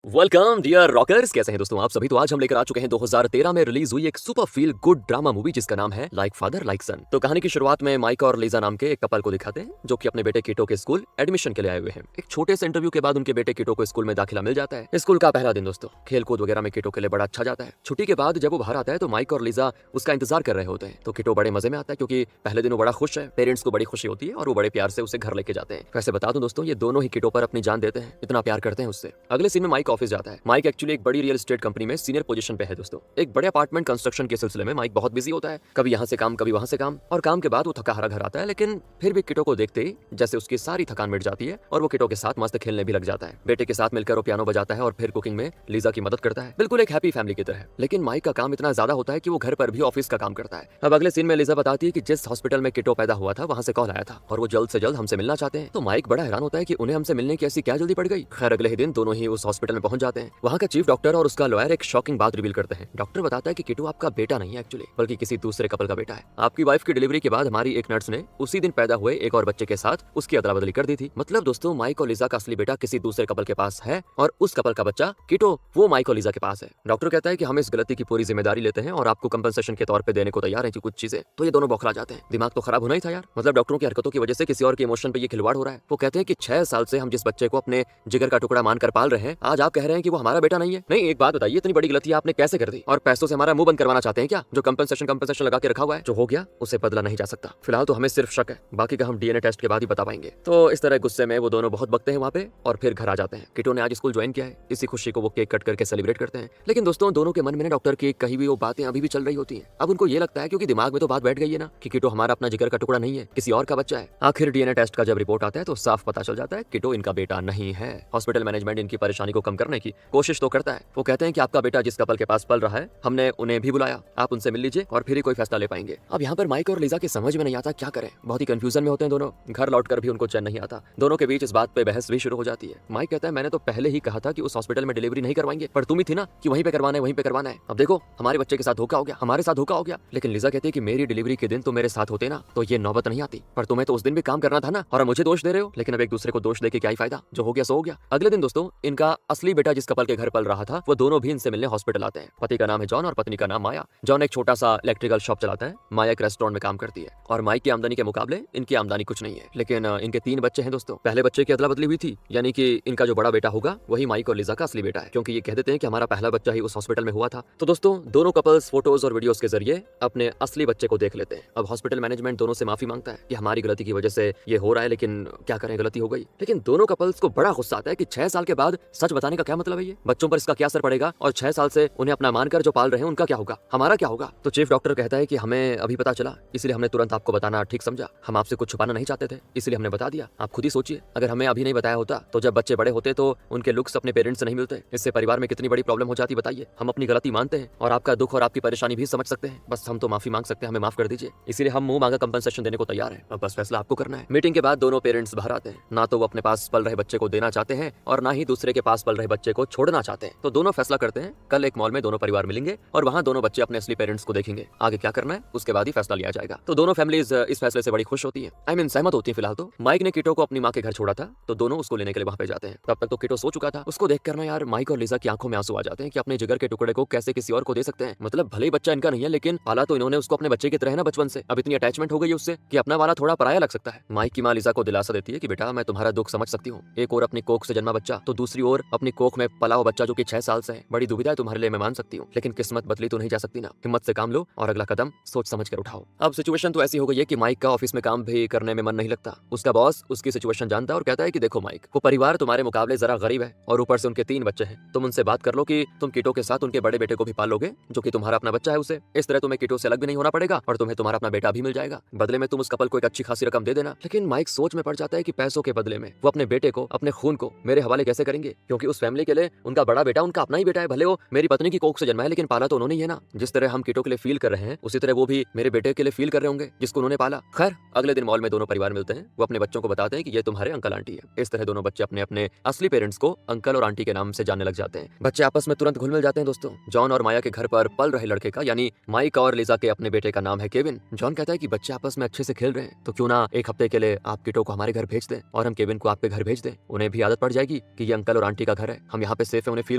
Welcome dear rockers, कैसे हैं दोस्तों आप सभी। तो आज हम लेकर आ चुके हैं 2013 में रिलीज हुई एक super feel good drama movie जिसका नाम है लाइक फादर लाइक सन। तो कहानी की शुरुआत में माइक और लीजा नाम के एक कपल को दिखाते हैं जो कि अपने बेटे किटो के स्कूल एडमिशन के लिए आए हुए हैं। एक छोटे से इंटरव्यू के बाद उनके बेटे किटो को स्कूल में दाखिला मिल जाता है। स्कूल का पहला दिन दोस्तों खेल कूद वगैरह में किटो के लिए बड़ा अच्छा जाता है। छुट्टी के बाद जब वो बाहर आता है तो माइक और लीजा उसका इंतजार कर रहे होते हैं। तो किटो बड़े मजे में आता है क्योंकि पहले दिन वो बड़ा खुश है, पेरेंट्स को बड़ी खुशी होती है और वो बड़े प्यार से उसे घर लेके जाते हैं। वैसे बता दूं दोस्तों, ये दोनों ही किटो पर अपनी जान देते हैं, इतना प्यार करते हैं उससे। अगले सीन में माइक ऑफिस जाता है। माइक एक्चुअली एक बड़ी रियल एस्टेट कंपनी में सीनियर पोजीशन पे है दोस्तों। एक बड़े अपार्टमेंट कंस्ट्रक्शन के सिलसिले में माइक बहुत बिजी होता है, कभी यहाँ से काम कभी वहाँ से काम, और काम के बाद वो थका हारा घर आता है। लेकिन फिर भी किटो को देखते ही जैसे उसकी सारी थकान मिट जाती है और वो किटो के साथ मस्त खेलने भी लग जाता है। बेटे के साथ मिलकर वो पियानो बजाता है और फिर कुकिंग में लीजा की मदद करता है, बिल्कुल एक हैप्पी फैमिली की तरह। लेकिन माइक का काम इतना ज्यादा होता है कि वो घर पर भी ऑफिस का काम करता है। अब अगले सीन में लीजा बताती है कि जिस हॉस्पिटल में किटो पैदा हुआ था वहाँ से कॉल आया था और वो जल्द से जल्द हमसे मिलना चाहते हैं। तो माइक बड़ा हैरान होता है कि उन्हें हमसे मिलने की ऐसी क्या जल्दी पड़ गई। खैर अगले ही दिन दोनों ही उस हॉस्पिटल में पहुंच जाते हैं। वहाँ का चीफ डॉक्टर और उसका लॉयर एक शॉकिंग बात रिवील करते हैं। डॉक्टर बताता है कि किटू आपका बेटा नहीं है एक्चुअली, बल्कि किसी दूसरे कपल का बेटा है। आपकी वाइफ की डिलीवरी के बाद हमारी एक नर्स ने उसी दिन पैदा हुए एक और बच्चे के साथ उसकी अदला बदली कर दी थी। मतलब दोस्तों माइक और लीजा का असली बेटा किसी दूसरे कपल के पास है और उस कपल का बच्चा किटो वो माइक और लीजा के पास है। डॉक्टर कहता है कि हम इस गलती की पूरी जिम्मेदारी लेते हैं और आपको कंपनसेशन के तौर पे देने को तैयार है कि कुछ चीजें। तो ये दोनों बौखला जाते हैं, दिमाग तो खराब होना ही था यार। मतलब डॉक्टरों की हरकतों की वजह से किसी और के इमोशन पे ये खिलवाड़ हो रहा है। वो कहते हैं कि 6 साल से हम जिस बच्चे को अपने जिगर का टुकड़ा मानकर पाल रहे हैं, आज आप कह रहे हैं कि वो हमारा बेटा नहीं है। नहीं, एक बात बताइए, इतनी बड़ी गलती आपने कैसे कर दी? और पैसों से हमारा मुंह बंद करवाना चाहते हैं क्या? जो कंपनसेशन लगा के रखा हुआ है, जो हो गया उसे बदला नहीं जा सकता। फिलहाल तो हमें सिर्फ शक है, बाकी का हम डीएनए टेस्ट के बाद ही बता पाएंगे। तो इस तरह गुस्से में वो दोनों बहुत बकते हैं वहाँ पे और फिर घर आ जाते हैं। किटो ने आज स्कूल ज्वाइन किया है, इसी खुशी को वो केक कट करके सेलिब्रेट करते हैं। लेकिन दोस्तों दोनों के मन में ना डॉक्टर की कही हुई वो बातें अभी भी चल रही होती हैं। अब उनको ये लगता है, क्योंकि दिमाग में तो बात बैठ गई है ना कि किटो हमारा अपना जिगर का टुकड़ा नहीं है, किसी और का बच्चा है। आखिर डीएनए टेस्ट का जब रिपोर्ट आता है तो साफ पता चल जाता है किटो इनका बेटा नहीं है। हॉस्पिटल मैनेजमेंट इनकी परेशानी को कम करने की कोशिश तो करता है। वो कहते हैं कि आपका बेटा जिस कपल के पास पल रहा है, हमने उन्हें भी बुलाया, आप उनसे मिल लीजिए और फिर ही कोई फैसला ले पाएंगे। अब यहाँ पर माइक और लीजा की समझ में नहीं आता क्या करें, बहुत ही कंफ्यूजन में होते हैं दोनों। घर लौटकर भी उनको चैन नहीं आता। दोनों के बीच इस बात पे बहस भी शुरू हो जाती है। माइक कहता है मैंने तो पहले ही कहा था कि उस हॉस्पिटल में डिलीवरी नहीं करवाएंगे, पर तुम ही थी ना कि वहीं पे करवाना है वहीं पे करवाना है। अब देखो हमारे बच्चे के साथ धोखा हो गया, हमारे साथ धोखा हो गया। लेकिन लीजा कहती है कि मेरी डिलीवरी के दिन तुम मेरे साथ होते ना तो ये नौबत नहीं आती, पर तुम्हें तो उस दिन भी काम करना था ना, और मुझे दोष दे रहे हो। लेकिन अब एक दूसरे को दोष देके क्या ही फायदा, जो हो गया सो हो गया। अगले दिन दोस्तों इनका असली बेटा जिस कपल के घर पल रहा था वो दोनों भी इनसे मिलने हॉस्पिटल आते हैं। पति का नाम है जॉन और पत्नी का नाम माया। जॉन एक छोटा सा इलेक्ट्रिकल शॉप चलाता है, माया एक रेस्टोरेंट में काम करती है। और माइक की आमदनी के मुकाबले इनकी आमदनी कुछ नहीं है। लेकिन इनके 3 बच्चे हैं दोस्तों। पहले बच्चे की अदला बदली हुई थी, यानी कि इनका जो बड़ा बेटा होगा वही माइक और लीजा का असली बेटा है, क्योंकि ये कह देते हैं कि हमारा पहला बच्चा ही उस हॉस्पिटल में हुआ था। तो दोस्तों दोनों कपल्स फोटोज और वीडियोस के जरिए अपने असली बच्चे को देख लेते हैं। अब हॉस्पिटल मैनेजमेंट दोनों से माफी मांगता है कि हमारी गलती की वजह से ये हो रहा है, लेकिन क्या करें, गलती हो गई। लेकिन दोनों कपल्स को बड़ा गुस्सा आता है कि 6 साल के बाद सच बताने का क्या मतलब है, ये बच्चों पर इसका क्या असर पड़ेगा, और 6 साल से उन्हें अपना मानकर जो पाल रहे हैं उनका क्या होगा, हमारा क्या होगा। तो चीफ डॉक्टर कहता है कि हमें अभी पता चला, इसलिए हमने तुरंत आपको बताना ठीक समझा। हम आपसे कुछ छुपाना नहीं चाहते थे, इसलिए हमने बता दिया। आप खुद ही सोचिए, अगर हमें अभी नहीं बताया होता तो जब बच्चे बड़े होते तो उनके लुक्स अपने पेरेंट्स से नहीं मिलते, इससे परिवार में कितनी बड़ी प्रॉब्लम हो जाती बताइए। हम अपनी गलती मानते हैं और आपका दुख और आपकी परेशानी भी समझ सकते हैं, बस हम तो माफी मांग सकते हैं, हमें माफ कर दीजिए। इसीलिए हम मुंह मांगा कंपनसेशन देने को तैयार हैं, अब बस फैसला आपको करना है। मीटिंग के बाद दोनों पेरेंट्स बाहर आते हैं। ना तो वो अपने पास पल रहे बच्चे को देना चाहते हैं और ना ही दूसरे के पास पल रहे बच्चे को छोड़ना चाहते हैं। तो दोनों फैसला करते हैं कल एक मॉल में दोनों परिवार मिलेंगे और वहाँ दोनों बच्चे अपने असली पेरेंट्स को देखेंगे। आगे क्या करना है उसके बाद ही फैसला लिया जाएगा। तो दोनों फैमिलीज इस फैसले से बड़ी खुश होती है, आई मीन सहमत होती है। फिलहाल तो माइक ने किटो को अपनी माँ के घर छोड़ा था, तो दोनों उसको लेने के लिए वहाँ पे जाते हैं। तब तक तो किटो सो चुका था। उसको देख कर ना यार माइक और लीजा की आंखों में आंसू आ जाते हैं कि अपने जिगर के टुकड़े को कैसे किसी और को दे सकते हैं। मतलब भले ही बच्चा इनका नहीं है, लेकिन पाला तो इन्होंने उसको अपने बच्चे की तरह ना बचपन से। अब इतनी अटैचमेंट हो गई है उससे कि अपना वाला थोड़ा पराया लग सकता है। माइक की माँ लीजा को दिलासा देती है कि बेटा मैं तुम्हारा दुख समझ सकती हूँ, एक और अपनी कोख से जन्मा बच्चा, तो दूसरी ओर अपनी कोख में पला हुआ बच्चा जो कि 6 साल से है। बड़ी दुविधा है तुम्हारे लिए, मैं मान सकती हूँ, लेकिन किस्मत बदली तो नहीं जा सकती ना। हिम्मत से काम लो और अगला कदम सोच समझ कर उठाओ। अब सिचुएशन तो ऐसी हो गई है कि माइक का ऑफिस में काम भी करने में मन नहीं लगता। उसका बॉस उसकी सिचुएशन जानता है और कहता है कि देखो माइक, वो परिवार तुम्हारे मुकाबले जरा गरीब है और ऊपर से उनके 3 बच्चे हैं। तुम उनसे बात कर लो कि तुम किटो के साथ उनके बड़े बेटे को भी पाल लोगे जो कि तुम्हारा अपना बच्चा है उसे। इस तरह तुम्हें किटो से अलग भी नहीं होना पड़ेगा और तुम्हें तुम्हारा अपना बेटा भी मिल जाएगा। बदले में तुम उस कपल को एक अच्छी खासी रकम दे देना। लेकिन माइक सोच में पड़ जाता है कि पैसों के बदले में वो अपने बेटे को, अपने खून को मेरे हवाले कैसे करेंगे, क्योंकि उस फैमिली के लिए उनका बड़ा बेटा उनका अपना ही बेटा है। भले वो मेरी पत्नी की कोख से जन्मा है, लेकिन पाला तो उन्होंने ही है ना। जिस तरह हम किटो के लिए फील कर रहे हैं उसी तरह वो भी मेरे बेटे के लिए फील कर रहे होंगे जिसको उन्होंने पाला। खैर अगले दिन मॉल में दोनों परिवार मिलते हैं। वो अपने बच्चों को बताते हैं कि ये तुम्हारे अंकल आंटी है। इस तरह दोनों बच्चे अपने अपने असली पेरेंट्स को अंकल और आंटी के नाम से जानने लग जाते हैं। बच्चे आपस में तुरंत घुल मिल जाते हैं दोस्तों। जॉन और माया के घर पर पल रहे लड़के का, यानी माइक और लीजा के अपने बेटे का नाम है केविन। जॉन कहता है कि बच्चे आपस में अच्छे से खेल रहे हैं, तो क्यों ना एक हफ्ते के लिए आप किटो को हमारे घर भेज दें और हम केविन को आपके घर भेज दें। उन्हें भी आदत पड़ जाएगी कि ये अंकल और आंटी का घर घर है, हम यहाँ पे सेफ है, उन्हें फील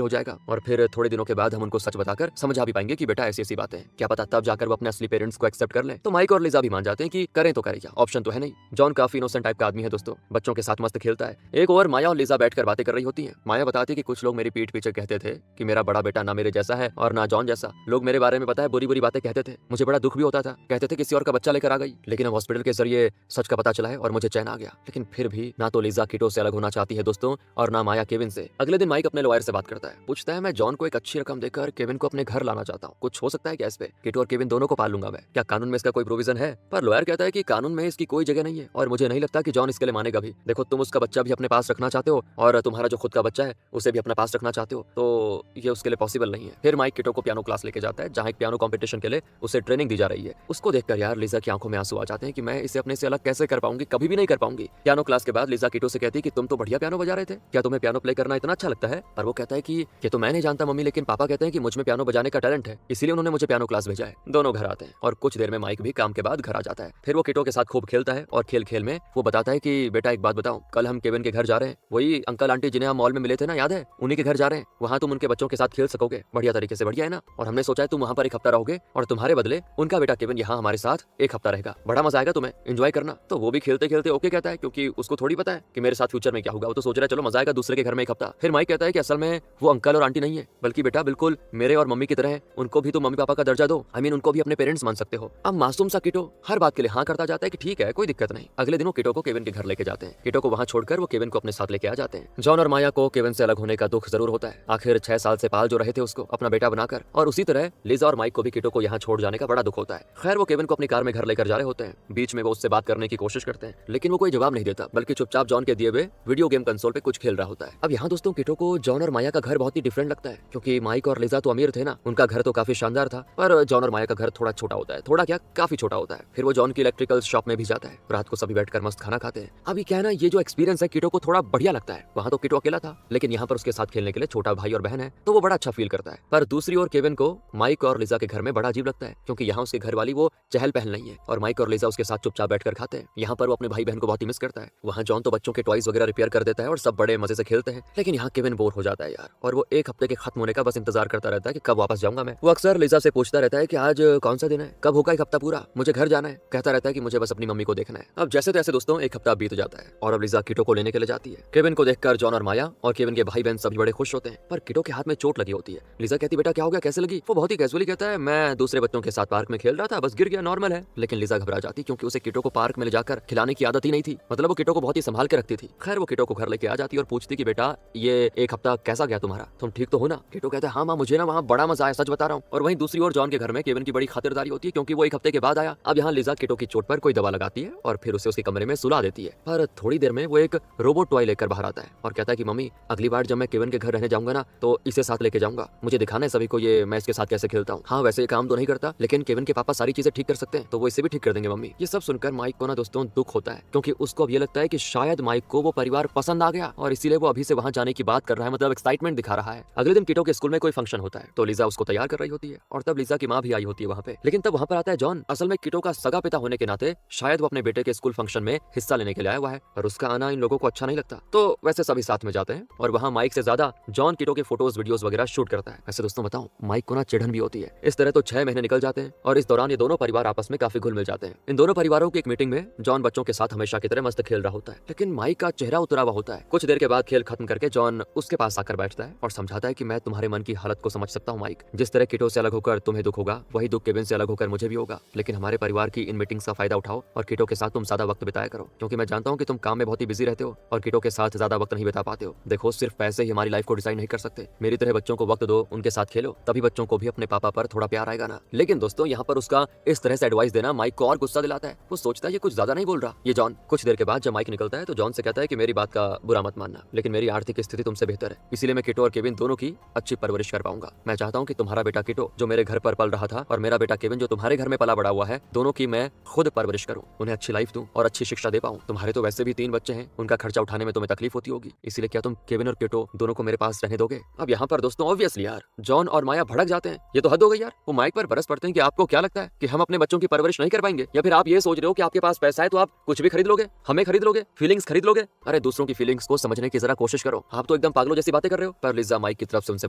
हो जाएगा और फिर थोड़े दिनों के बाद हम उनको सच बताकर समझा भी पाएंगे कि बेटा ऐसी ऐसी बातें हैं। क्या पता तब जाकर वो अपने असली पेरेंट्स को एक्सेप्ट कर ले। तो माइक और लिजा भी मान जाते हैं कि करें तो करें क्या, ऑप्शन तो है नहीं। जॉन काफी इनोसेंट टाइप का आदमी है दोस्तों, बच्चों के साथ मस्त खेलता है। एक ओवर माया और लिजा बैठकर बातें कर रही होती हैं। माया बताती है कि कुछ लोग मेरी पीठ पीछे कहते थे कि मेरा बड़ा बेटा ना मेरे जैसा है और ना जॉन जैसा। लोग मेरे बारे में पता है बुरी बुरी बातें कहते थे, मुझे बड़ा दुख भी होता था, कहते थे किसी और का बच्चा लेकर आ गई। लेकिन अब हॉस्पिटल के जरिए सच का पता चला है और मुझे चैन आ गया। लेकिन फिर भी ना तो लिजा किटो से अलग होना चाहती है दोस्तों और ना माया केविन से। अगले दिन माइक अपने लॉयर से बात करता है, पूछता है मैं जॉन को एक अच्छी रकम देकर केविन को अपने घर लाना चाहता हूँ, कुछ हो सकता है क्या इस पे? किटो और केविन दोनों को पाल लूंगा मैं, क्या कानून में इसका कोई प्रोविजन है? पर लॉयर कहता है कि कानून में इसकी कोई जगह नहीं है और मुझे नहीं लगता कि जॉन इसके लिए मानेगा भी। देखो तुम उसका बच्चा भी अपने पास रखना चाहते हो और तुम्हारा जो खुद का बच्चा है उसे भी अपने पास रखना चाहते हो, तो ये उसके लिए पॉसिबल नहीं है। फिर माइक किटो को पियानो क्लास लेके जाता है जहाँ एक पियानो कॉम्पिटिशन के लिए उसे ट्रेनिंग दी जा रही है। उसको देखकर यार लिजा की आंखों में आंसू आ जाते हैं कि मैं इसे अपने से अलग कैसे कर पाऊंगी, कभी भी नहीं कर पाऊंगी। पियानो क्लास के बाद लिजा किटो से कहती है कि तुम तो बढ़िया पियानो बजा रहे थे, क्या तुम्हें पियानो प्ले करना इतना अच्छा लगता है? और वो कहता है कि ये तो मैं नहीं जानता मम्मी, लेकिन पापा कहते हैं कि मुझ में पियानो बजाने का टैलेंट है, इसीलिए उन्होंने मुझे पियानो क्लास भेजा है। दोनों घर आते हैं और कुछ देर में माइक भी काम के बाद घर आ जाता है। फिर वो किटो के साथ खूब खेलता है और खेल खेल में वो बताता है कि बेटा एक बात बताऊं, कल हम केविन के घर जा रहे हैं, वही अंकल आंटी जिन्हें हम मॉल में मिले थे ना, याद है? उन्हीं के घर जा रहे हैं, वहाँ तुम उनके बच्चों के साथ खेल सकोगे बढ़िया तरीके से, बढ़िया है ना? और हमने सोचा है तुम वहाँ पर एक हफ्ता रहोगे और तुम्हारे बदले उनका बेटा केविन यहाँ हमारे साथ एक हफ्ता रहेगा, बड़ा मजा आएगा तुम्हें, एंजॉय करना। तो वो भी खेलते खेलते ओके कहता है, क्योंकि उसको थोड़ी पता है कि मेरे साथ फ्यूचर में क्या होगा, वो तो सोच रहा है चलो मजा आएगा दूसरे के घर में एक हफ्ता। फिर माइक कहता है कि असल में वो अंकल और आंटी नहीं है, बल्कि बेटा बिल्कुल मेरे और मम्मी की तरह है, उनको भी तो मम्मी पापा का दर्जा दो, आई मीन उनको भी अपने पेरेंट्स मान सकते हो। अब मासूम सा किटो हर बात के लिए हाँ करता जाता है कि ठीक है कोई दिक्कत नहीं। अगले दिन वो किटो को केविन के घर लेके जाते हैं। किटो को वहाँ छोड़कर वो केविन को अपने साथ लेके आ जाते हैं। जॉन और माया को केविन से अलग होने का दुख जरूर होता है, आखिर 6 साल से पाल जो रहे थे उसको अपना बेटा बनाकर, और उसी तरह लिजा और माइक को भी किटो को यहाँ छोड़ जाने का बड़ा दुख होता है। खैर वो केविन को अपनी कार में घर लेकर जा रहे होते हैं, बीच में वो उससे बात करने की कोशिश करते हैं, लेकिन वो कोई जवाब नहीं देता, बल्कि चुपचाप जॉन के दिए हुए वीडियो गेम कंसोल पे कुछ खेल रहा होता है। अब यहाँ दोस्तों किटो को जॉन और माया का घर बहुत ही डिफरेंट लगता है, क्योंकि माइक और लिजा तो अमीर थे ना, उनका घर तो काफी शानदार था, पर जॉन और माया का घर थोड़ा छोटा होता है, थोड़ा क्या काफी छोटा होता है। फिर वो जॉन की इलेक्ट्रिकल शॉप में भी जाता है, रात को सभी बैठकर मस्त खाना खाते हैं। अभी क्या है ना, ये जो एक्सपीरियंस है किटो को थोड़ा बढ़िया लगता है। वहाँ तो किटो अकेला था, लेकिन यहाँ पर उसके साथ खेलने के लिए छोटा भाई और बहन है, तो वो बड़ा अच्छा फील करता है। पर दूसरी ओर केविन को माइक और लिजा के घर में बड़ा अजीब लगता है, क्योंकि यहाँ उसके घर वाली वो चहल पहल नहीं है और माइक और लिजा उसके साथ चुपचाप बैठकर खाते हैं। यहाँ पर वो अपने भाई बहन को बहुत ही मिस करता है। वहाँ जॉन तो बच्चों के टॉयज वगैरह रिपेयर कर देता है और सब बड़े मजे से खेलते हैं, लेकिन यहाँ केविन बोर हो जाता है यार, और वो एक हफ्ते के खत्म होने का बस इंतजार करता रहता है कि कब वापस जाऊंगा मैं। वो अक्सर लिजा से पूछता रहता है कि आज कौन सा दिन है, कब होगा एक हफ्ता पूरा, मुझे घर जाना है। कहता रहता है कि मुझे बस अपनी मम्मी को देखना है। अब जैसे तैसे दोस्तों एक हफ्ता बीत जाता है और अब लिजा किटो को लेने के लिए जाती है। केविन को देखकर जॉन और माया और केविन के भाई बहन सभी बड़े खुश होते हैं, पर किटो के हाथ में चोट लगी होती है। लिजा कहती बेटा क्या हो गया, कैसे लगी? वो बहुत ही कैजुअली कहता है मैं दूसरे बच्चों के साथ पार्क में खेल रहा था, बस गिर गया, नॉर्मल है। लेकिन लिजा घबरा जाती, क्योंकि उसे किटो को पार्क में ले जाकर खिलाने की आदत ही नहीं थी, मतलब वो किटो को बहुत ही संभाल के रखती थी। खैर वो किटो को घर लेके आ जाती और पूछती कि बेटा ये एक हफ्ता कैसा गया तुम्हारा, तुम ठीक तो हो ना? किटो कहता है हाँ माँ मुझे ना वहाँ बड़ा मजा आया, सच बता रहा हूँ। और वहीं दूसरी ओर जॉन के घर में केविन की बड़ी खातिरदारी होती है, क्योंकि वो एक हफ्ते के बाद आया। अब यहाँ लिजा किटो की चोट पर कोई दवा लगाती है और फिर उसे उसके कमरे में सुला देती है। पर थोड़ी देर में वो एक रोबोट टॉय लेकर बाहर आता है और कहता है कि मम्मी अगली बार जब मैं केविन के घर रहने जाऊंगा ना तो इसे साथ लेके जाऊंगा, मुझे दिखाना है सभी को ये मैं इसके साथ कैसे खेलता हूँ। हाँ वैसे ये काम तो नहीं करता, लेकिन केविन के पापा सारी चीजें ठीक कर सकते हैं, तो वो इसे भी ठीक कर देंगे मम्मी। ये सब सुनकर माइक को ना दोस्तों दुख होता है, क्योंकि उसको अब ये लगता है कि शायद माइक को वो परिवार पसंद आ गया और इसीलिए वो अभी से वहाँ जाने की बात कर रहा है, मतलब एक्साइटमेंट दिखा रहा है। अगले दिन किटो के स्कूल में कोई फंक्शन होता है, तो लिजा उसको तैयार कर रही होती है और तब लिजा की माँ भी आई होती है वहाँ पे। लेकिन तब वहाँ पर आता है जॉन। असल में किटो का सगा पिता होने के नाते शायद वो अपने बेटे के स्कूल फंक्शन में हिस्सा लेने के लिए आया हुआ है, पर उसका आना इन लोगों को अच्छा नहीं लगता, तो वैसे सभी साथ में जाते हैं और वहाँ माइक से ज्यादा जॉन किटो के फोटोज वीडियोस वगैरह शूट करता है। वैसे दोस्तों बताऊं माइक को ना चिढ़न भी होती है। इस तरह तो 6 महीने निकल जाते हैं और इस दौरान ये दोनों परिवार आपस में काफी घुल मिल जाते हैं। इन दोनों परिवारों की एक मीटिंग में जॉन बच्चों के साथ हमेशा की तरह मस्त खेल रहा होता है, लेकिन माइक का चेहरा उतरा हुआ होता है। कुछ देर के बाद खेल खत्म करके जॉन उसके पास आकर बैठता है और समझाता है कि मैं तुम्हारे मन की हालत को समझ सकता हूँ माइक, जिस तरह किटो से अलग होकर तुम्हें दुख होगा वही दुख केविन से अलग होकर मुझे भी होगा, लेकिन हमारे परिवार की इन मीटिंग्स का फायदा उठाओ और किटो के साथ तुम ज्यादा वक्त बिताया करो, क्योंकि मैं जानता हूँ कि तुम काम में बहुत ही बिजी रहते हो और किटो के साथ ज्यादा वक्त नहीं बिता पाते हो। देखो सिर्फ पैसे ही हमारी लाइफ को डिसाइड नहीं कर सकते, मेरी तरह बच्चों को वक्त दो, उनके साथ खेलो, तभी बच्चों को भी अपने पापा पर थोड़ा प्यार आएगा ना। लेकिन दोस्तों यहाँ पर उसका इस तरह से एडवाइस देना माइक को और गुस्सा दिलाता है। वो सोचता है ये कुछ ज्यादा नहीं बोल रहा ये जॉन। कुछ देर के बाद जब माइक निकलता है तो जॉन से कहता है कि मेरी बात का बुरा मत मानना, लेकिन मेरी आर्थिक स्थिति तुमसे बेहतर है, इसीलिए मैं किटो और केविन दोनों की अच्छी परवरिश कर पाऊंगा। मैं चाहता हूँ कि तुम्हारा बेटा किटो जो मेरे घर पर पल रहा था और मेरा बेटा केविन जो तुम्हारे घर में पला बड़ा हुआ है, दोनों की मैं खुद परवरिश करूँ, उन्हें अच्छी लाइफ दूं और अच्छी शिक्षा दे पाऊँ। तुम्हारे तो वैसे भी 3 बच्चे हैं, उनका खर्चा उठाने में तुम्हें तकलीफ होती होगी, इसलिए क्या तुम केविन और किटो दोनों को मेरे पास रहने दोगे? अब यहाँ पर दोस्तों ऑब्वियसली यार जॉन और माया भड़क जाते हैं, ये तो हद हो गई यार। वो माइक पर बरस पड़ते हैं कि आपको क्या लगता है कि हम अपने बच्चों की परवरिश नहीं कर पाएंगे, या फिर आप ये सोच रहे हो कि आपके पास पैसा है तो आप कुछ भी खरीद लोगे, हमें खरीद लोगे, फीलिंग्स खरीद लोगे? अरे दूसरों की फीलिंग्स को समझने की जरा कोशिश करो। आप तो एकदम पागलों जैसी बातें कर रहे हो। पर लिजा माइक की तरफ से उनसे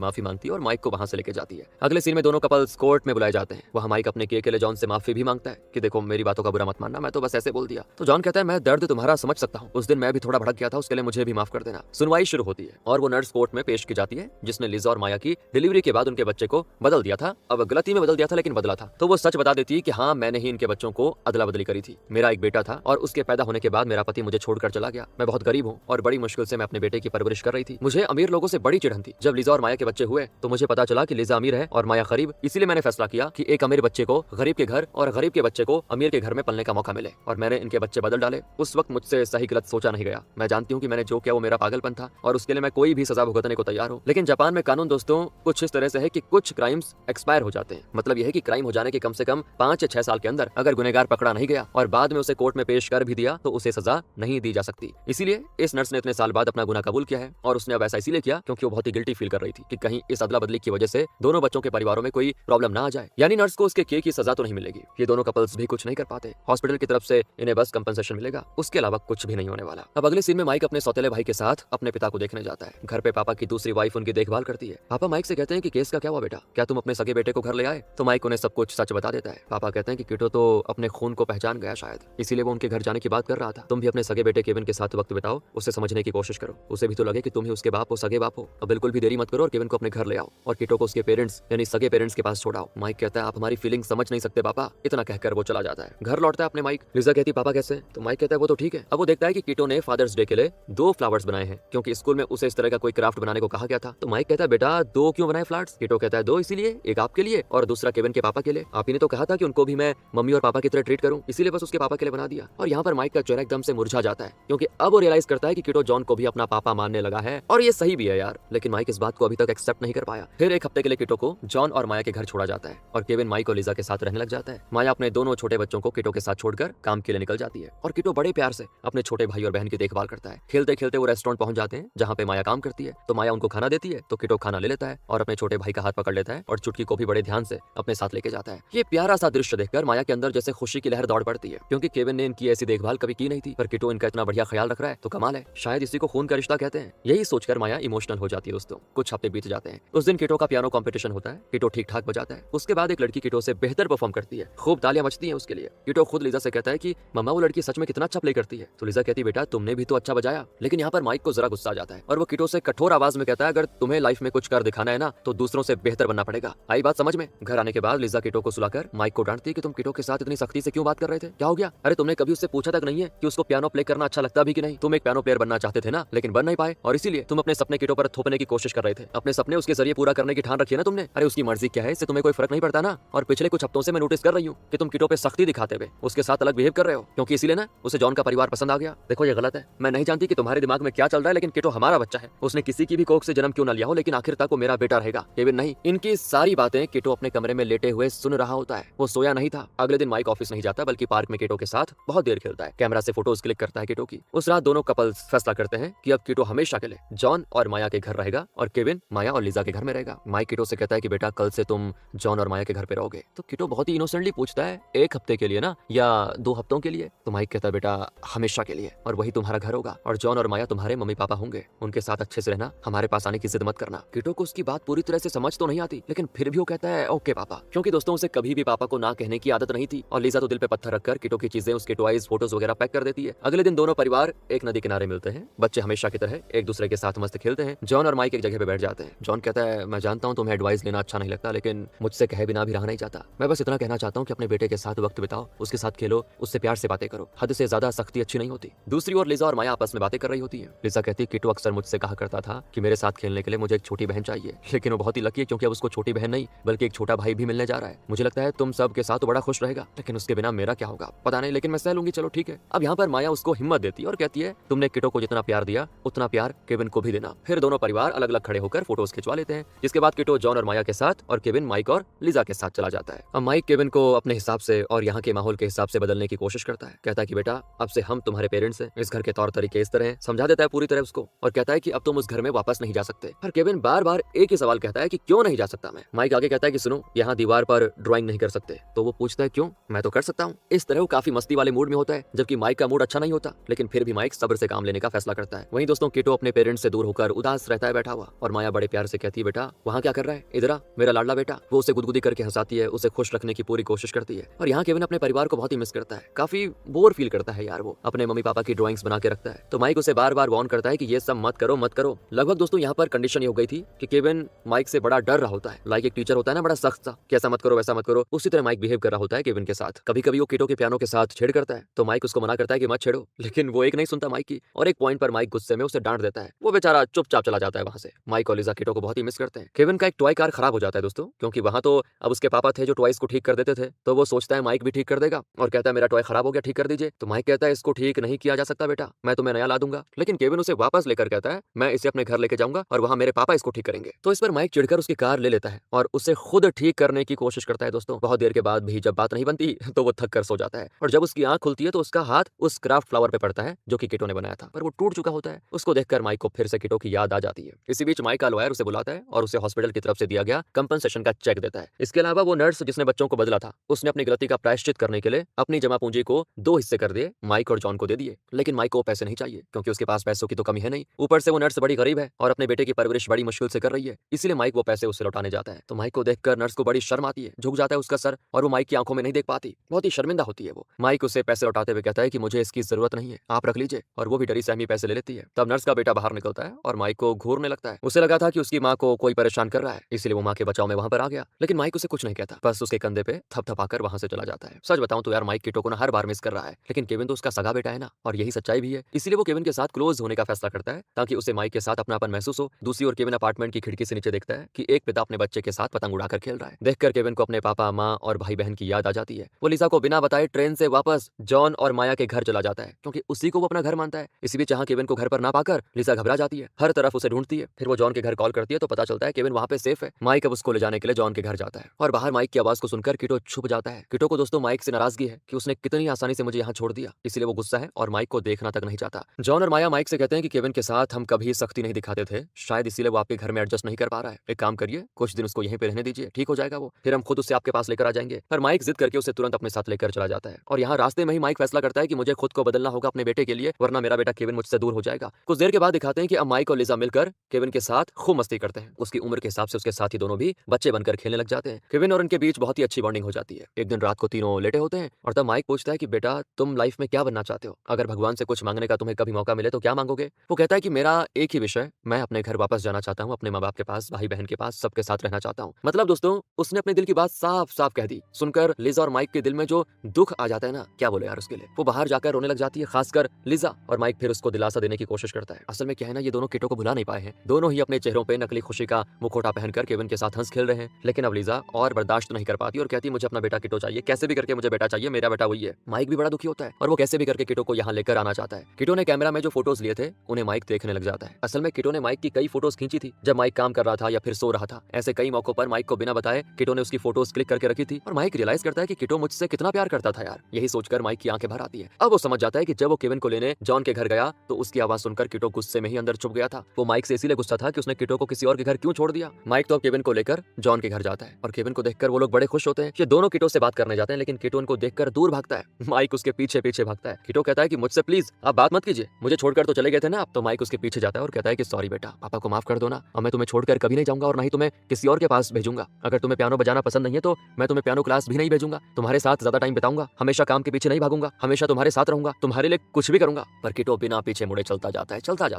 माफी मांगती है और माइक को वहां से लेके जाती है। अगले सीन में दोनों कपल्स कोर्ट में बुलाए जाते हैं। वहाँ माइक अपने किए के लिए जॉन से माफी भी मांगता है कि देखो मेरी बातों का बुरा मत मानना, मैं तो बस ऐसे बोल दिया। तो जॉन कहता है मैं दर्द तुम्हारा समझ सकता हूँ, उस दिन मैं भी थोड़ा भड़क गया था, उसके लिए मुझे भी माफ कर देना। सुनवाई शुरू होती है और वो नर्स कोर्ट में पेश की जाती है जिसने लिजा और माया की डिलीवरी के बाद उनके बच्चे को बदल दिया था। अब गलती में बदल दिया था लेकिन बदला था। तो वो सच बता देती है कि हाँ मैंने ही इनके बच्चों को अदला बदली करी थी। मेरा एक बेटा था और उसके पैदा होने के बाद मेरा पति मुझे छोड़कर चला गया। मैं बहुत गरीब हूँ और बड़ी मुश्किल से मैं अपने बेटे की परवरिश कर रही थी। मुझे अमीर लोगों से बड़ी चिढ़न थी। जब लिजा और माया के बच्चे हुए तो मुझे पता चला कि लिजा अमीर है और माया गरीब, इसीलिए मैंने फैसला किया कि एक अमीर बच्चे को गरीब के घर और गरीब के बच्चे को अमीर के घर में पलने का मौका मिले, और मैंने इनके बच्चे बदल डाले। उस वक्त मुझसे सही गलत सोचा नहीं गया। मैं जानती हूँ कि मैंने जो किया वो मेरा पागलपन था और उसके लिए मैं कोई भी सजा भुगतने को तैयार हूँ। लेकिन जापान में कानून दोस्तों कुछ इस तरह से है कि कुछ क्राइम्स एक्सपायर हो जाते हैं। मतलब यह है कि क्राइम हो जाने के कम से कम 5 या 6 साल के अंदर अगर गुनहगार पकड़ा नहीं गया और बाद में उसे कोर्ट में पेश कर भी दिया तो उसे सजा नहीं दी जा सकती। इसीलिए इस नर्स ने इतने साल बाद अपना गुनाह कबूल किया है और उसने अब ऐसा इसीलिए किया क्योंकि वो बहुत ही गिल्टी फील कर रही थी कि कहीं इस अदला बदली की वजह से दोनों बच्चों के परिवारों में कोई प्रॉब्लम ना आ जाए। यानी नर्स को उसके किए की सजा तो नहीं मिलेगी। ये दोनों कपल्स भी कुछ नहीं कर पाते। हॉस्पिटल की तरफ से इन्हें बस कंपनसेशन मिलेगा, उसके अलावा कुछ भी नहीं होने वाला। अब अगले सीन में माइक अपने सौतेले भाई के साथ अपने पिता को देखने जाता है। घर पे पापा की दूसरी वाइफ उनकी देखभाल करती है। पापा माइक से कहते हैं कि केस का क्या हुआ बेटा, क्या तुम अपने सगे बेटे को घर ले आए? तो माइक उन्हें सब कुछ सच बता देता है। पापा कहते हैं कि किटो तो अपने खून को पहचान गया शायद, इसीलिए वो उनके घर जाने की बात कर रहा था। तुम भी अपने सगे बेटे केविन के साथ वक्त बिताओ, उसे समझने की कोशिश करो, उसे भी तो लगे कि तुम ही उसके बाप हो, सगे बाप हो। अब बिल्कुल भी देरी मत करो और केविन को अपने घर ले आओ और किटो को उसके पेरेंट्स यानी सगे पेरेंट्स के पास छोड़ाओ। माइक कहता है आप हमारी फीलिंग समझ नहीं सकते पापा। इतना कहकर वो चला जाता है। घर लौटता है अपने माइक। लिजा कहती पापा कैसे? तो माइक कहता है वो तो ठीक है। अब वो देखता है कि किटो ने फादर्स डे के लिए 2 फ्लावर्स बनाए हैं क्योंकि स्कूल में उसे इस तरह का कोई क्राफ्ट बनाने को कहा गया था। तो माइक कहता है बेटा 2 क्यों बनाए फ्लावर्स? किटो कहता है 2 इसीलिए, एक आपके लिए और दूसरा केविन के पापा के लिए। आप ही ने तो कहा था कि उनको भी मैं मम्मी और पापा की तरह ट्रीट करूं, इसीलिए बस उसके पापा के लिए बना दिया। और यहाँ पर माइक का चेहरा एकदम से मुरझा जाता है क्योंकि अब वो रियलाइज करता है कि किटो जॉन को भी अपना पापा मानने लगा है और ये सही भी है यार। लेकिन माइक इस बात को अभी तक एक्सेप्ट नहीं कर पाया। फिर एक हफ्ते के लिए किटो को जॉन और माया के घर छोड़ा जाता है और केविन माइक और लिजा के साथ रहने लग जाता है। माया अपने दोनों छोटे बच्चों को किटो के साथ छोड़कर काम के लिए निकल जाती है और किटो बड़े प्यार से अपने छोटे भाई और बहन की देखभाल करता है। खेलते खेलते वो रेस्टोरेंट पहुंच जाते हैं जहाँ पे माया काम करती है। तो माया उनको खाना देती है तो किटो खाना ले लेता है और अपने छोटे भाई का हाथ पकड़ लेता है और चुटकी को भी बड़े ध्यान से अपने साथ लेके जाता है। ये प्यारा सा दृश्य देखकर माया के अंदर जैसे खुशी की लहर दौड़ पड़ती है क्योंकि केविन ने इनकी ऐसी देखभाल कभी की नहीं थी, पर किटो इनका इतना बढ़िया ख्याल रख रहा है तो कमाल है। शायद इसी को खून का रिश्ता कहते हैं। यही सोचकर माया इमोशनल हो जाती है दोस्तों। कुछ हफ्ते बीत जाते हैं। उस दिन किटो का पियानो कंपटीशन होता है। किटो ठीक ठाक बजाता है। उसके बाद एक लड़की किटो से बेहतर परफॉर्म करती है। खूब तालियां बजती हैं उसके लिए। किटो खुद लिजा से कहता है कि मम्मा वो लड़की सच में कितना अच्छा प्ले करती है। तो लिजा कहती बेटा तुमने भी तो अच्छा बजाया। लेकिन यहाँ पर माइक को जरा गुस्सा आ जाता है और वो किटो से कठोर आवाज में कहता है अगर तुम्हें लाइफ में कुछ कर दिखाना है ना तो दूसरों से बेहतर बनना पड़ेगा। आई बात समझ में? घर आने के बाद लिजा किटो को सुलाकर माइक को डांटती है कि तुम किटो के साथ इतनी सख्ती से क्यों बात कर रहे थे? क्या हो गया? अरे तुमने कभी उससे पूछा तक नहीं है कि उसको पियानो प्ले करना अच्छा लगता भी कि नहीं? तुम एक पियानो प्लेयर बनना चाहते थे ना, लेकिन बन नहीं पाए और इसीलिए तुम अपने सपने किटो पर थोपने की कोशिश कर रहे थे। अपने सपने उसके जरिए पूरा करने की ठान रखी है ना तुमने। अरे उसकी मर्जी क्या है, इससे तुम्हें कोई फर्क नहीं पड़ता ना। और पिछले कुछ हफ्तों से मैं नोटिस कर रही हूँ कि तुम किटो पे सख्ती दिखाते हुए उसके साथ अलग बिहेव कर रहे हो क्योंकि इसीलिए ना उसे जॉन का परिवार पसंद आ गया। देखो ये गलत है। मैं नहीं जानती कि तुम्हारे दिमाग में क्या चल रहा है, लेकिन किटो हमारा बच्चा है। उसने किसी की भी कोख से जन्म क्यों न लिया हो, लेकिन आखिर तक वो मेरा बेटा रहेगा, केविन नहीं। इनकी सारी बातें किटो अपने कमरे में लेटे हुए सुन रहा होता है। वो सोया नहीं था। अगले दिन माइक ऑफिस नहीं जाता बल्कि पार्क में किटो के साथ बहुत देर खेलता है। कैमरा से फोटोज क्लिक करता है किटो की। उस रात दोनों कपल्स फैसला करते हैं कि अब किटो हमेशा के लिए जॉन और माया के घर रहेगा और केविन माया और लिजा के घर में रहेगा। माइक किटो से कहता है कि बेटा कल से तुम जॉन और माया के घर पे रहोगे। तो किटो बहुत ही इनोसेंटली पूछता है 1 हफ्ते के लिए ना या 2 हफ्तों के लिए? तो माइक कहता है बेटा हमेशा के लिए, और वही तुम्हारा घर होगा और जॉन और माया तुम्हारे मम्मी पापा होंगे। उनके साथ अच्छे से रहना, हमारे पास आने की जिद मत करना। किटो को उसकी बात पूरी तरह से समझ तो नहीं आती, लेकिन फिर भी वो कहता है ओके पापा, क्योंकि दोस्तों उसे कभी भी पापा को ना कहने की आदत नहीं थी। और लिजा तो दिल पे पत्थर रखकर किटो की चीजें, उसके टॉयज, फोटोज वगैरह पैक कर देती है। अगले दिन दोनों परिवार एक नदी किनारे मिलते हैं। बच्चे हमेशा की तरह एक दूसरे के साथ मस्त खेलते हैं। जॉन और माइक एक जगह पे बैठ जाते हैं। जॉन कहता है मैं जानता हूँ तुम्हें एडवाइस लेना अच्छा नहीं लगता, लेकिन मुझसे कहे बिना भी रहा नहीं चाहता। मैं बस इतना कहना चाहता हूँ कि अपने बेटे के साथ वक्त बिताओ, उसके साथ खेलो, उससे प्यार से बातें करो। हद से ज्यादा सख्ती अच्छी नहीं होती। दूसरी ओर लिजा और माया आपस में बातें कर रही होती है। लिजा कहती है किटो अक्सर मुझसे कहा करता था कि मेरे साथ खेलने के लिए मुझे एक छोटी बहन चाहिए, लेकिन वो बहुत ही लकी है क्योंकि अब उसको छोटी बहन नहीं बल्कि एक छोटा भाई भी मिलने जा रहा है। मुझे लगता है तुम सब के साथ तो बड़ा खुश रहेगा, लेकिन उसके बिना मेरा क्या होगा पता नहीं, लेकिन मैं सह लूंगी, चलो ठीक है। अब यहाँ पर माया उसको हिम्मत देती है और कहती है तुमने किटो को जितना प्यार दिया उतना प्यार केविन को भी देना। फिर दोनों परिवार अलग अलग खड़े होकर फोटोज खिंचवा लेते हैं, जिसके बाद किटो जॉन और माया के साथ और केविन माइक और लिजा के साथ चला जाता है। अब माइक केविन को अपने हिसाब से और यहाँ के माहौल के हिसाब से बदलने की कोशिश करता है। कहता है कि बेटा अब से हम तुम्हारे पेरेंट्स हैं, इस घर के तौर तरीके इस तरह हैं, समझा देता है पूरी तरह उसको और कहता है कि अब तुम उस घर में वापस नहीं जा सकते। पर केविन बार बार एक ही सवाल कहता है कि क्यों नहीं जा सकता मैं। माइक आगे कहता है कि सुनो यहाँ दीवार पर ड्राइंग नहीं कर सकते। तो वो पूछता है क्यों? मैं तो कर सकता हूँ। इस तरह वो काफी मस्ती वाले मूड में होता है, जबकि माइक का मूड अच्छा नहीं होता, लेकिन फिर भी माइक सब्र से काम लेने का फैसला करता है। वहीं दोस्तों किटो अपने पेरेंट्स से दूर होकर उदास रहता है बैठा हुआ, और माया बड़े प्यार से कहती है, बेटा वहाँ क्या कर रहा है, इधर आ मेरा लाडला बेटा। वो उसे गुदगुदी करके हंसाती है, उसे खुश रखने की पूरी कोशिश करती है। और यहाँ केविन अपने परिवार को बहुत ही मिस करता है, काफी बोर फील करता है यार। वो अपने मम्मी पापा की ड्राइंग्स बना के रखता है, तो माइक उसे बार बार वार्न करता है कि ये सब मत करो मत करो। लगभग दोस्तों यहाँ पर कंडीशन ये हो गई थी कि केविन माइक से बड़ा डर रहा होता है। लाइक एक टीचर होता है ना बड़ा सख्त सा, कि ऐसा मत करो वैसा मत करो, उसी तरह माइक बिहेव कर रहा होता है केविन के साथ। कभी कभी वो कीटो के पियानो के साथ छेड़ करता है, तो माइक उसको मना करता है कि मत छेड़ो, लेकिन वो एक नहीं सुनता माइक की, और एक पॉइंट पर माइक गुस्से में उसे डांट देता है। वो बेचारा चुपचाप चला जाता है वहां से। माइक और लिजा कीटो को बहुत ही मिस करते हैं। केविन का एक टॉय कार खराब हो जाता है दोस्तों, क्योंकि वहां तो अब उसके पापा थे जो टॉयज को ठीक कर देते थे, तो वो सोचता है माइक भी ठीक कर देगा और कहता है मेरा टॉय खराब हो गया, ठीक कर दीजिए। तो माइक कहता है इसको ठीक नहीं किया जा सकता बेटा, मैं तुम्हें नया ला दूंगा। लेकिन केविन उसे वापस लेकर कहता है मैं इसे अपने घर लेके जाऊंगा और वहां मेरे पापा इसको ठीक करेंगे। तो इस पर माइक चिढ़कर उसकी कार ले लेता है और उसे खुद ठीक करने की कोशिश करता है दोस्तों। बहुत देर के बाद भी जब बात नहीं बनती तो वो थक कर सो जाता है, और जब उसकी आंख खुलती है तो उसका हाथ उस क्राफ्ट फ्लावर पे पड़ता है जो कि कीटो ने बनाया था, पर वो टूट चुका होता है। उसको देखकर माइक को फिर से कीटो की याद आ जाती है। इसी बीच माइक का लॉयर उसे बुलाता है और उसे हॉस्पिटल की तरफ से दिया गया कंपनसेशन का चेक देता है। इसके अलावा वो नर्स जिसने बच्चों को बदला था, उसने अपनी गलती का प्रायश्चित करने के लिए अपनी जमा पूंजी को 2 हिस्से कर दिए, माइक और जॉन को दे दिए। लेकिन माइक को पैसे नहीं चाहिए, क्योंकि उसके पास पैसों की तो कमी है नहीं, ऊपर से वो नर्स बड़ी गरीब है और अपने बेटे की परवरिश बड़ी मुश्किल से कर रही है, इसलिए माइक वो पैसे उसे लौटाने जाता है। तो माइक को देखकर नर्स को बड़ी शर्म आती है, झुक जाता है उसका सर, और वो माइक की आंखों में नहीं देख पाती, बहुत ही शर्मिंदा होती है वो। माइक उसे पैसे लौटाते हुए कहता है कि मुझे इसकी जरूरत नहीं है, आप रख लीजिए, और वो भी डरी सहमी पैसे ले लेती है। तब नर्स का बेटा बाहर निकलता है और माइक को घूरने लगता है। उसे लगा था कि उसकी माँ को कोई परेशान कर रहा है, इसलिए वो माँ के बचाव में वहां पर आ गया, लेकिन माइक उसे कुछ नहीं कहता, बस उसके कंधे पे थपथपाकर वहां से चला जाता है। सच बताऊं तो यार माइक कीटो को ना हर बार मिस कर रहा है, लेकिन केविन तो उसका सगा बेटा है ना, और यही सच्चाई भी है। इसीलिए वो केविन के साथ क्लोज होने का फैसला करता है, ताकि उसे माइक के साथ अपनापन महसूस हो। दूसरी ओर केविन अपार्टमेंट की खिड़की से नीचे देखता है कि एक पिता अपने बच्चे के साथ पतंग उड़ाकर खेल रहा है। देखकर केविन को अपने पापा, माँ और भाई बहन की याद आ जाती है। वो लिसा को बिना बताए ट्रेन से वापस जॉन और माया के घर चला जाता है, क्योंकि उसी को वो अपना घर मानता है। इसी बीच जहाँ केविन को घर पर ना पाकर लिसा घबरा जाती है, हर तरफ उसे ढूंढती है। फिर वो जॉन के घर कॉल करती है तो पता चलता है केविन वहाँ पे सेफ है। माइक अब उसको ले जाने के लिए जॉन के घर जाता है, और बाहर माइक की आवाज को सुनकर कीटो छुप जाता है। कीटो को दोस्तों माइक से नाराजगी है कि उसने कितनी आसानी से मुझे यहाँ छोड़ दिया, इसलिए वो गुस्सा है और माइक को देखना तक नहीं चाहता। जॉन और माया माइक से कहते हैं कि केविन के साथ हम कभी सख्ती नहीं दिखाते थे, शायद इसीलिए वो आपके घर में एडजस्ट नहीं कर पा रहा है। एक काम करिए, कुछ दिन उसको यहीं पे रहने दीजिए, ठीक हो जाएगा वो, फिर हम खुद उसे आपके पास लेकर आ जाएंगे। पर माइक जिद करके उसे तुरंत अपने साथ लेकर चला जाता है, और यहाँ रास्ते में ही माइक फैसला करता है कि मुझे खुद को बदलना होगा अपने बेटे के लिए, वरना मेरा बेटा केविन मुझसे दूर हो जाएगा। कुछ देर के बाद दिखाते हैं कि अब माइक और लिजा मिलकर केविन के साथ खूब मस्ती करते हैं। उसकी उम्र के हिसाब से उसके साथी दोनों भी बच्चे बनकर खेलने लग जाते हैं। केविन और उनके बीच बहुत ही अच्छी बॉन्डिंग हो जाती है। एक दिन रात को तीनों लेटे होते हैं, और तब माइक पूछता है कि बेटा तुम लाइफ में क्या बनना चाहते हो, अगर भगवान से कुछ मांगने का तुम्हें कभी मौका मिले तो क्या मांगोगे। वो कहता है कि मेरा एक ही विषय, मैं अपने घर वापस जाना चाहता हूँ, अपने माँ बाप के पास, भाई बहन के पास, सबके साथ रहना चाहता हूँ। मतलब दोस्तों उसने अपने दिल की बात साफ साफ कह दी। सुनकर लिजा और माइक के दिल में जो दुख आ जाता है ना, क्या बोले यार उसके लिए। वो बाहर जाकर रोने लग जाती है, खासकर लिजा, और माइक फिर उसको दिलासा देने की कोशिश करता है। असल में क्या है ना, ये दोनों कीटो को भुला नहीं पाए हैं, दोनों ही अपने चेहरों पे नकली खुशी का मुखौटा पहनकर केविन के साथ हंस खेल रहे हैं। लेकिन अब लिजा और बर्दाश्त नहीं कर पाती और कहती है मुझे अपना बेटा कीटो चाहिए, कैसे भी करके मुझे बेटा चाहिए, मेरा बेटा वही है। माइक भी बड़ा दुखी होता है और वो कैसे भी करके कीटो को यहाँ लेकर आना चाहता है। कीटो ने कैमरा में जो फोटोज लिए थे उन्हें माइक देखने लग जाता है। असल में कीटो ने माइक की कई फोटोज खींची थी जब माइक काम कर रहा था या फिर सो रहा था। ऐसे कई मौकों पर माइक को बिना बताए कीटो ने उसकी फोटोज क्लिक करके रखी थी, और माइक रियलाइज करता है कि कीटो मुझसे कितना प्यार करता था यार। यही सोचकर माइक की आंखें भर आती है। अब वो समझ जाता है कि जब वो केविन को लेने जॉन के घर गया तो उसकी आवाज सुनकर कीटो गुस्से में ही अंदर छुप गया था। वो माइक से इसीलिए गुस्सा था कि उसने कीटो को किसी और के घर क्यों छोड़ दिया। माइक तो केविन को लेकर जॉन के घर जाता है, और केविन को देखकर वो लोग बड़े खुश होते हैं। ये दोनों कीटो से बात करने जाते हैं, लेकिन कीटो उनको देखकर दूर भागता है। माइक उसके पीछे पीछे भागता है। कीटो कहता है कि मुझसे प्लीज आप बात मत कीजिए, मुझे छोड़कर तो चले गए थे ना आप। तो माइक उसके पीछे जाता है और कहता है कि सॉरी बेटा, पापा को माफ कर दो ना, और मैं तुम्हें छोड़कर कभी नहीं जाऊंगा और ना ही तुम्हें किसी और के पास भेजूंगा। अगर तुम्हें पियानो बजाना पसंद नहीं है तो मैं तुम्हें पियानो क्लास भी नहीं भेजूंगा, तुम्हारे साथ ज्यादा टाइम बिताऊंगा, हमेशा काम के पीछे नहीं भागूंगा, हमेशा तुम्हारे साथ रहूंगा, तुम्हारे लिए कुछ भी करूंगा। पर कीटो बिना पीछे मुड़े चलता जाता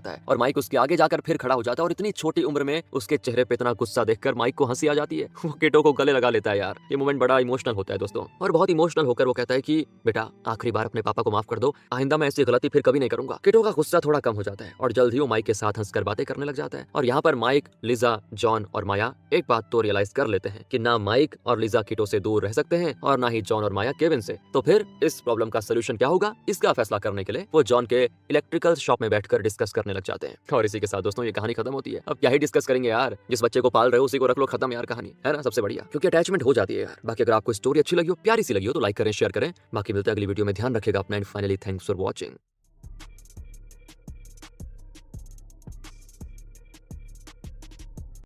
है, और माइक उसके आगे जाकर फिर खड़ा हो जाता है, और इतनी छोटी उम्र में उसके चेहरे पे इतना गुस्सा देखकर माइक को हंसी आ जाती है। वो कीटो को गले लगा लेता है यार। ये मोमेंट बड़ा इमोशनल होता है दोस्तों, और बहुत इमोशनल होकर वो कहता है कि बेटा आखिरी बार अपने पापा को माफ कर दो, आइंदा मैं ऐसी गलती फिर कभी नहीं करूंगा। कीटो का गुस्सा थोड़ा कम हो जाता है और जल्द ही वो माइक के साथ हंसकर बातें करने लग जाता है। और यहाँ पर माइक, लिजा, जॉन और माया एक बात तो रियलाइज कर लेते हैं कि ना माइक और लिजा कीटो से दूर रह सकते हैं और ना ही जॉन और माया केविन से। तो फिर इस प्रॉब्लम का सोल्यूशन क्या होगा, इसका फैसला करने के लिए वो जॉन के इलेक्ट्रिकल शॉप में बैठकर डिस्कस करने लग जाते हैं। और इसी के साथ दोस्तों ये कहानी खत्म होती है। अब क्या ही डिस्कस करेंगे यार, जिस बच्चे को पाल रहे हो उसी को रख लो, खत्म यार कहानी, है ना। सबसे बढ़िया, क्योंकि अटैचमेंट हो जाती है यार। बाकी अगर आपको स्टोरी अच्छी लगी हो, प्यारी सी लगी हो, तो लाइक करें, शेयर करें। बाकी मिलते हैं अगली वीडियो में, ध्यान रखेगा अपना, and finally thanks for watching.